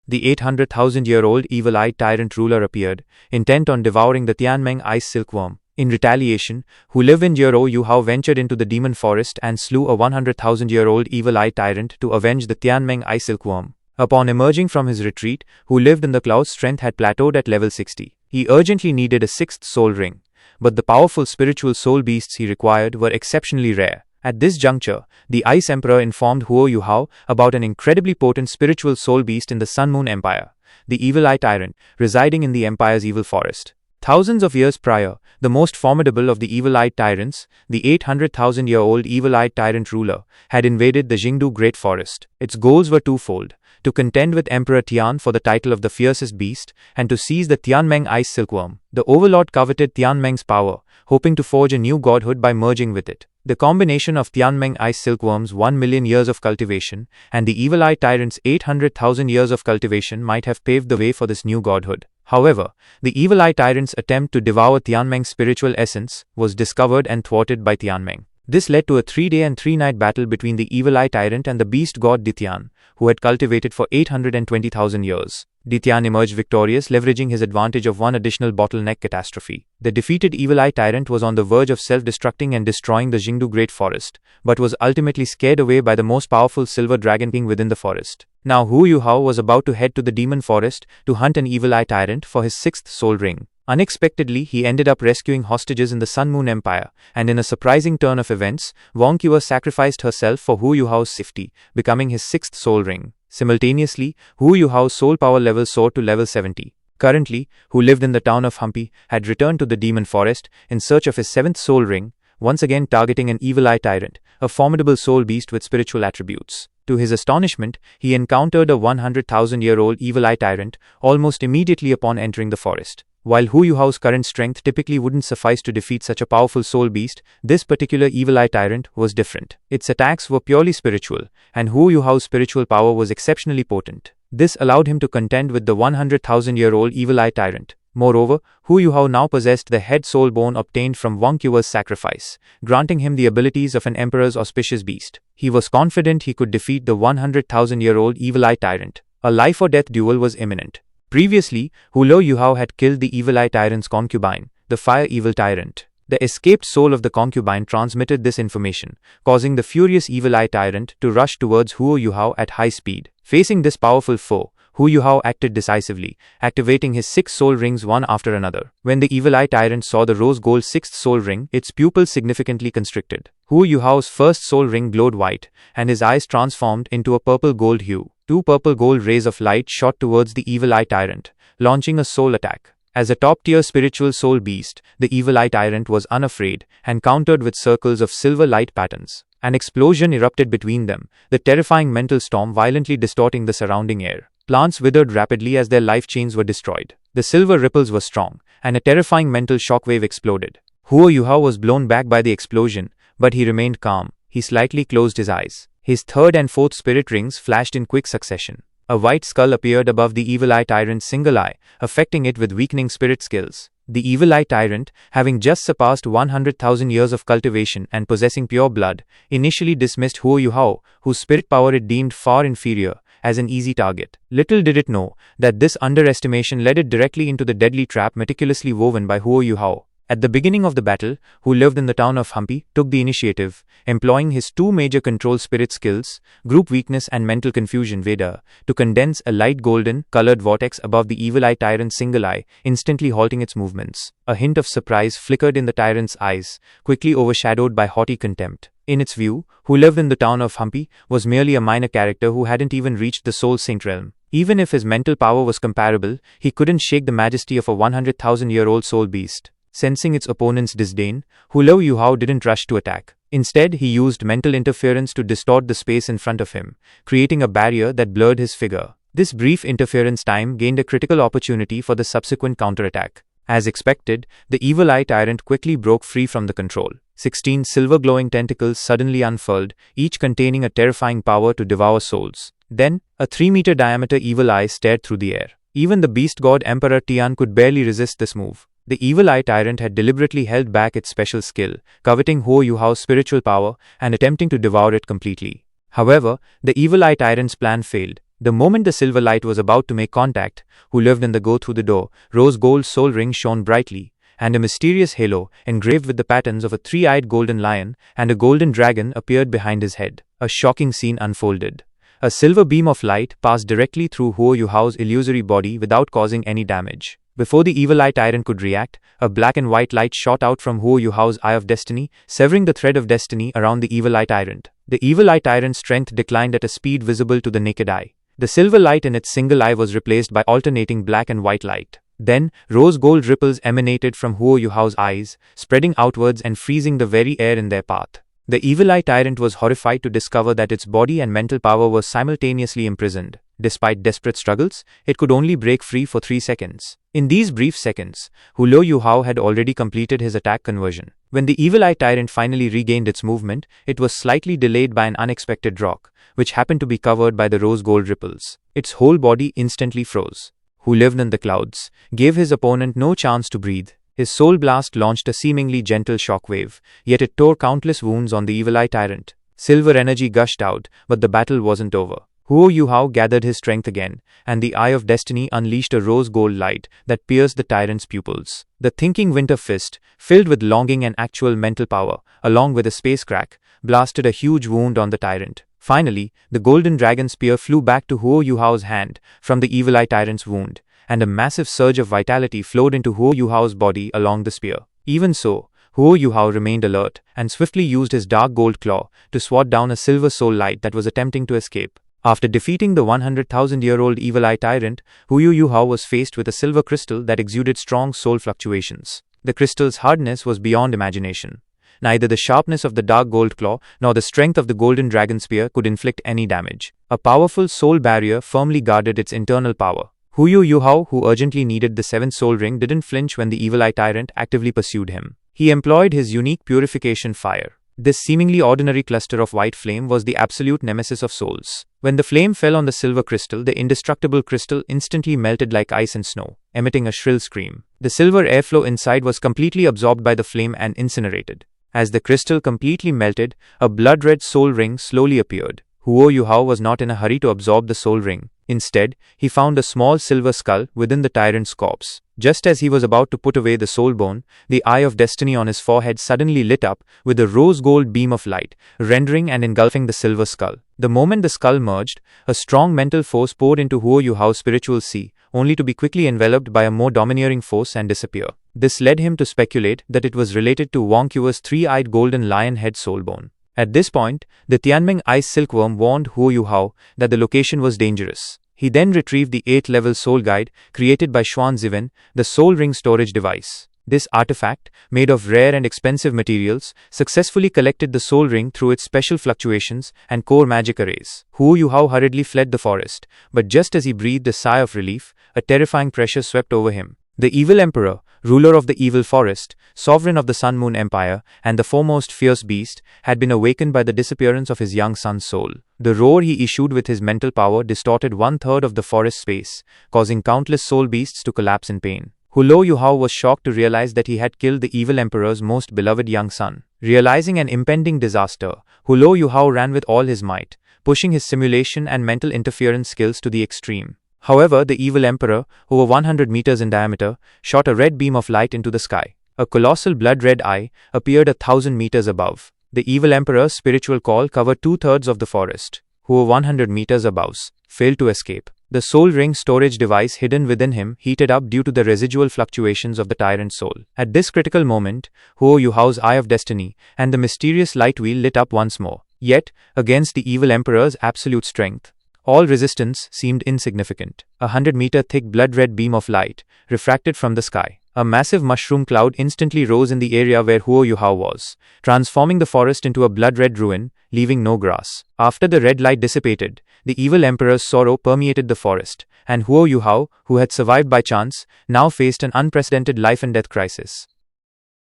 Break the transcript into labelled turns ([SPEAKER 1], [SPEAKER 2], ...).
[SPEAKER 1] the 800,000-year-old evil-eyed tyrant ruler appeared, intent on devouring the Tianmeng ice silkworm. In retaliation, Hu Yuhao ventured into the demon forest and slew a 100,000-year-old evil-eyed tyrant to avenge the Tianmeng ice silkworm. Upon emerging from his retreat, Hu lived in the cloud's strength had plateaued at level 60. He urgently needed a sixth soul ring, but the powerful spiritual soul beasts he required were exceptionally rare. At this juncture, the Ice Emperor informed Huo Yuhao about an incredibly potent spiritual soul beast in the Sun Moon Empire, the Evil-Eye Tyrant, residing in the empire's evil forest. Thousands of years prior, the most formidable of the evil-eyed tyrants, the 800,000-year-old evil-eyed tyrant ruler, had invaded the Jingdu Great Forest. Its goals were twofold: to contend with Emperor Tian for the title of the fiercest beast, and to seize the Tianmeng ice silkworm. The overlord coveted Tianmeng's power, hoping to forge a new godhood by merging with it. The combination of Tianmeng ice silkworm's 1 million years of cultivation and the evil-eyed tyrant's 800,000 years of cultivation might have paved the way for this new godhood. However, the evil-eyed tyrant's attempt to devour Tianmeng's spiritual essence was discovered and thwarted by Tianmeng. This led to a 3-day and 3-night battle between the evil-eye tyrant and the beast god Ditian, who had cultivated for 820,000 years. Ditian emerged victorious, leveraging his advantage of one additional bottleneck catastrophe. The defeated evil-eye tyrant was on the verge of self-destructing and destroying the Jingdu Great Forest, but was ultimately scared away by the most powerful silver dragon king within the forest. Now Hu Yuhao was about to head to the demon forest to hunt an evil-eye tyrant for his sixth soul ring. Unexpectedly, he ended up rescuing hostages in the Sun Moon Empire, and in a surprising turn of events, Wang Que sacrificed herself for Hu Yuhao's safety, becoming his sixth soul ring. Simultaneously, Hu Yuhao's soul power level soared to level 70. Currently, Hu lived in the town of Humpi, had returned to the demon forest in search of his seventh soul ring, once again targeting an evil-eye tyrant, a formidable soul beast with spiritual attributes. To his astonishment, he encountered a 100,000-year-old evil-eye tyrant almost immediately upon entering the forest. While Hu Yuhao's current strength typically wouldn't suffice to defeat such a powerful soul beast, this particular evil-eye tyrant was different. Its attacks were purely spiritual, and Hu Yuhao's spiritual power was exceptionally potent. This allowed him to contend with the 100,000-year-old evil-eye tyrant. Moreover, Hu Yuhao now possessed the head soul bone obtained from Wang Que's sacrifice, granting him the abilities of an emperor's auspicious beast. He was confident he could defeat the 100,000-year-old evil-eye tyrant. A life-or-death duel was imminent. Previously, Hu Yuhao had killed the evil-eye tyrant's concubine, the Fire Evil Tyrant. The escaped soul of the concubine transmitted this information, causing the furious evil-eye tyrant to rush towards Hu Yuhao at high speed. Facing this powerful foe, Hu Yuhao acted decisively, activating his 6 soul rings one after another. When the evil-eye tyrant saw the rose gold 6th soul ring, its pupils significantly constricted. Hu Yuhao's first soul ring glowed white, and his eyes transformed into a purple gold hue. 2 purple gold rays of light shot towards the evil-eye tyrant, launching a soul attack. As a top-tier spiritual soul beast, the evil-eye tyrant was unafraid and countered with circles of silver light patterns. An explosion erupted between them, the terrifying mental storm violently distorting the surrounding air. Plants withered rapidly as their life chains were destroyed. The silver ripples were strong, and a terrifying mental shockwave exploded. Huo Yuhao was blown back by the explosion, but he remained calm. He slightly closed his eyes. His third and fourth spirit rings flashed in quick succession. A white skull appeared above the evil-eye tyrant's single eye, affecting it with weakening spirit skills. The evil-eye tyrant, having just surpassed 100,000 years of cultivation and possessing pure blood, initially dismissed Huo Yuhao, whose spirit power it deemed far inferior, as an easy target. Little did it know that this underestimation led it directly into the deadly trap meticulously woven by Huo Yuhao. At the beginning of the battle, Hu lived in the town of Humpi, took the initiative, employing his 2 major control spirit skills, group weakness and mental confusion Veda, to condense a light golden, colored vortex above the evil-eye tyrant's single eye, instantly halting its movements. A hint of surprise flickered in the tyrant's eyes, quickly overshadowed by haughty contempt. In its view, Hu lived in the town of Humpi was merely a minor character who hadn't even reached the Soul Saint realm. Even if his mental power was comparable, he couldn't shake the majesty of a 100,000-year-old soul beast. Sensing its opponent's disdain, Hu Yuhao didn't rush to attack. Instead, he used mental interference to distort the space in front of him, creating a barrier that blurred his figure. This brief interference time gained a critical opportunity for the subsequent counterattack. As expected, the evil-eye tyrant quickly broke free from the control. 16 silver-glowing tentacles suddenly unfurled, each containing a terrifying power to devour souls. Then, a 3-meter diameter evil eye stared through the air. Even the beast god Emperor Tian could barely resist this move. The evil-eye tyrant had deliberately held back its special skill, coveting Huo Yuhao's spiritual power and attempting to devour it completely. However, the evil-eye tyrant's plan failed. The moment the silver light was about to make contact, who lived in the go through the door, rose gold soul ring shone brightly, and a mysterious halo, engraved with the patterns of a three-eyed golden lion and a golden dragon, appeared behind his head. A shocking scene unfolded. A silver beam of light passed directly through Huo Yuhao's illusory body without causing any damage. Before the evil eye tyrant could react, a black and white light shot out from Huo Yuhao's Eye of Destiny, severing the thread of destiny around the evil eye tyrant. The evil eye tyrant's strength declined at a speed visible to the naked eye. The silver light in its single eye was replaced by alternating black and white light. Then, rose gold ripples emanated from Huo Yuhao's eyes, spreading outwards and freezing the very air in their path. The evil eye tyrant was horrified to discover that its body and mental power were simultaneously imprisoned. Despite desperate struggles, it could only break free for 3 seconds. In these brief seconds, Huo Yuhao had already completed his attack conversion. When the evil eye tyrant finally regained its movement, it was slightly delayed by an unexpected rock, which happened to be covered by the rose gold ripples. Its whole body instantly froze. Who lived in the clouds, gave his opponent no chance to breathe. His soul blast launched a seemingly gentle shockwave, yet it tore countless wounds on the evil eye tyrant. Silver energy gushed out, but the battle wasn't over. Huo Yuhao gathered his strength again, and the Eye of Destiny unleashed a rose gold light that pierced the tyrant's pupils. The thinking winter fist, filled with longing and actual mental power, along with a space crack, blasted a huge wound on the tyrant. Finally, the golden dragon spear flew back to Huo Yuhao's hand from the evil eye tyrant's wound, and a massive surge of vitality flowed into Huo Yuhao's body along the spear. Even so, Huo Yuhao remained alert and swiftly used his dark gold claw to swat down a silver soul light that was attempting to escape. After defeating the 100,000-year-old evil eye tyrant, Huo Yuhao was faced with a silver crystal that exuded strong soul fluctuations. The crystal's hardness was beyond imagination. Neither the sharpness of the dark gold claw nor the strength of the golden dragon spear could inflict any damage. A powerful soul barrier firmly guarded its internal power. Huo Yuhao, who urgently needed the 7th soul ring, didn't flinch when the evil eye tyrant actively pursued him. He employed his unique purification fire. This seemingly ordinary cluster of white flame was the absolute nemesis of souls. When the flame fell on the silver crystal, the indestructible crystal instantly melted like ice and snow, emitting a shrill scream. The silver airflow inside was completely absorbed by the flame and incinerated. As the crystal completely melted, a blood-red soul ring slowly appeared. Huo Yuhao was not in a hurry to absorb the soul ring. Instead, he found a small silver skull within the tyrant's corpse. Just as he was about to put away the soul bone, the Eye of Destiny on his forehead suddenly lit up with a rose gold beam of light, rendering and engulfing the silver skull. The moment the skull merged, a strong mental force poured into Huo Yuhao's spiritual sea, only to be quickly enveloped by a more domineering force and disappear. This led him to speculate that it was related to Wang Que's three-eyed golden lion head soul bone. At this point, the Tianming ice silkworm warned Huo Yuhao that the location was dangerous. He then retrieved the 8th level soul guide created by Xuan Ziwen, the soul ring storage device. This artifact, made of rare and expensive materials, successfully collected the soul ring through its special fluctuations and core magic arrays. Huo Yuhao hurriedly fled the forest, but just as he breathed a sigh of relief, a terrifying pressure swept over him. The evil emperor, ruler of the evil forest, sovereign of the Sun Moon Empire, and the foremost fierce beast, had been awakened by the disappearance of his young son's soul. The roar he issued with his mental power distorted 1/3 of the forest space, causing countless soul beasts to collapse in pain. Huo Yuhao was shocked to realize that he had killed the evil emperor's most beloved young son. Realizing an impending disaster, Huo Yuhao ran with all his might, pushing his simulation and mental interference skills to the extreme. However, the evil emperor, over 100 meters in diameter, shot a red beam of light into the sky. A colossal blood-red eye appeared 1,000 meters above. The evil emperor's spiritual call covered 2/3 of the forest. Who were 100 meters above, failed to escape. The soul ring storage device hidden within him heated up due to the residual fluctuations of the tyrant's soul. At this critical moment, Huo Yuhao's Eye of Destiny and the mysterious light wheel lit up once more. Yet, against the evil emperor's absolute strength, all resistance seemed insignificant. 100-meter thick blood-red beam of light refracted from the sky. A massive mushroom cloud instantly rose in the area where Huo Yuhao was, transforming the forest into a blood-red ruin, leaving no grass. After the red light dissipated, the evil emperor's sorrow permeated the forest, and Huo Yuhao, who had survived by chance, now faced an unprecedented life-and-death crisis.